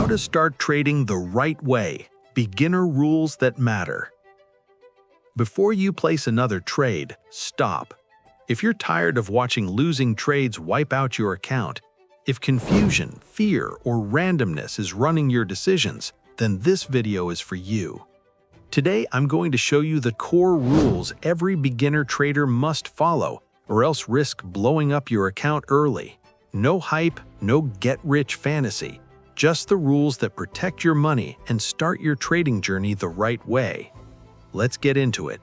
How to start trading the right way. Beginner rules that matter. Before you place another trade, stop. If you're tired of watching losing trades wipe out your account, if confusion, fear, or randomness is running your decisions, then this video is for you. Today, I'm going to show you the core rules every beginner trader must follow, or else risk blowing up your account early. No hype, no get-rich fantasy. Just the rules that protect your money and start your trading journey the right way. Let's get into it.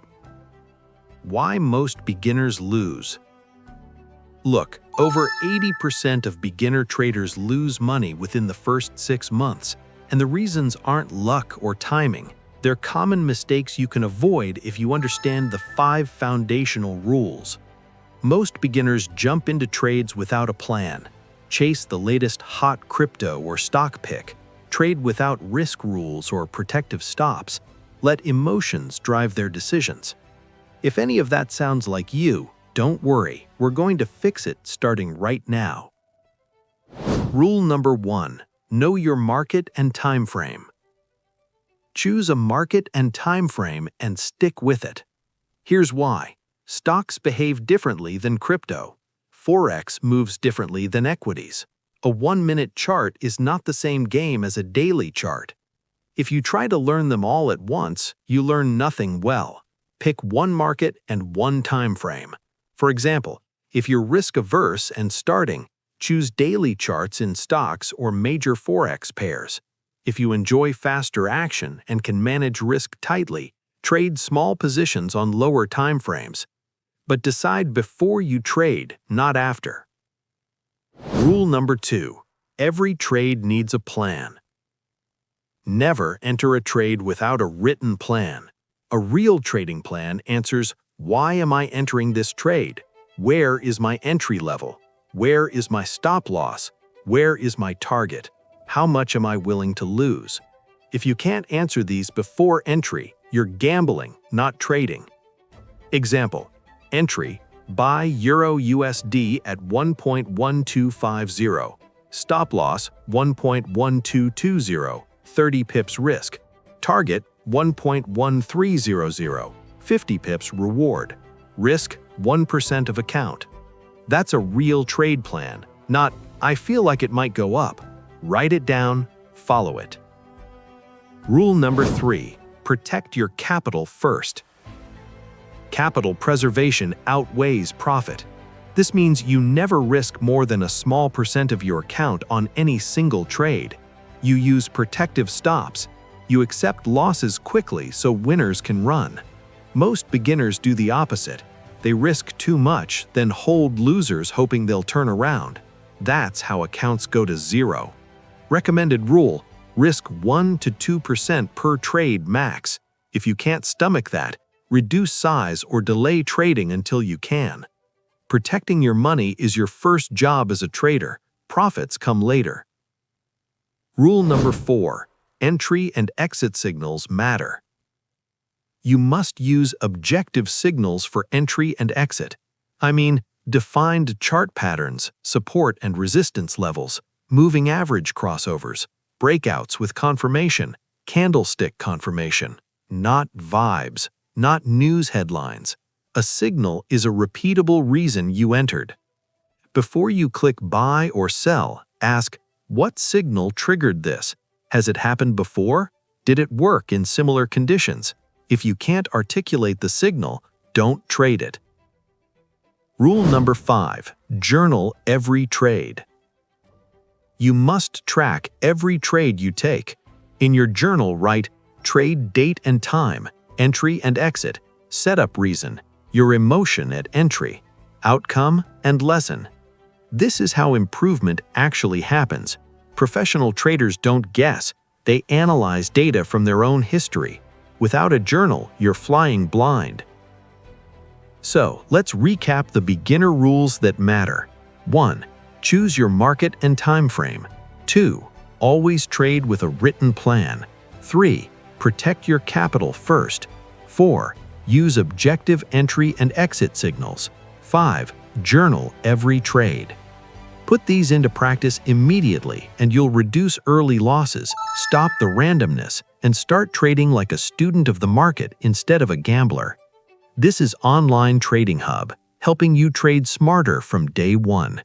Why most beginners lose. Look, over 80% of beginner traders lose money within the first 6 months, and the reasons aren't luck or timing. They're common mistakes you can avoid if you understand the 5 foundational rules. Most beginners jump into trades without a plan. Chase the latest hot crypto or stock pick, trade without risk rules or protective stops, let emotions drive their decisions. If any of that sounds like you, don't worry, we're going to fix it starting right now. Rule number 1, know your market and time frame. Choose a market and time frame and stick with it. Here's why. Stocks behave differently than crypto. Forex moves differently than equities. A 1-minute chart is not the same game as a daily chart. If you try to learn them all at once, you learn nothing well. Pick one market and one time frame. For example, if you're risk-averse and starting, choose daily charts in stocks or major Forex pairs. If you enjoy faster action and can manage risk tightly, trade small positions on lower time frames. But decide before you trade, not after. Rule number 2, every trade needs a plan. Never enter a trade without a written plan. A real trading plan answers, why am I entering this trade? Where is my entry level? Where is my stop loss? Where is my target? How much am I willing to lose? If you can't answer these before entry, you're gambling, not trading. Example. Entry, buy Euro USD at 1.1250. Stop loss, 1.1220, 30 pips risk. Target, 1.1300, 50 pips reward. Risk, 1% of account. That's a real trade plan, not, I feel like it might go up. Write it down, follow it. Rule number 3, protect your capital first. Capital preservation outweighs profit. This means you never risk more than a small percent of your account on any single trade. You use protective stops. You accept losses quickly so winners can run. Most beginners do the opposite. They risk too much, then hold losers hoping they'll turn around. That's how accounts go to zero. Recommended rule, risk 1 to 2% per trade max. If you can't stomach that, reduce size or delay trading until you can. Protecting your money is your first job as a trader. Profits come later. Rule number 4, entry and exit signals matter. You must use objective signals for entry and exit. I mean, defined chart patterns, support and resistance levels, moving average crossovers, breakouts with confirmation, candlestick confirmation, not vibes. Not news headlines. A signal is a repeatable reason you entered. Before you click buy or sell, ask, what signal triggered this? Has it happened before? Did it work in similar conditions? If you can't articulate the signal, don't trade it. Rule number 5, journal every trade. You must track every trade you take. In your journal, write trade date and time, entry and exit, setup reason, your emotion at entry, outcome, and lesson. This is how improvement actually happens. Professional traders don't guess, they analyze data from their own history. Without a journal, you're flying blind. So, let's recap the beginner rules that matter. 1. Choose your market and time frame. 2. Always trade with a written plan. 3. Protect your capital first. 4. Use objective entry and exit signals. 5. Journal every trade. Put these into practice immediately and you'll reduce early losses, stop the randomness, and start trading like a student of the market instead of a gambler. This is Online Trading Hub, helping you trade smarter from day one.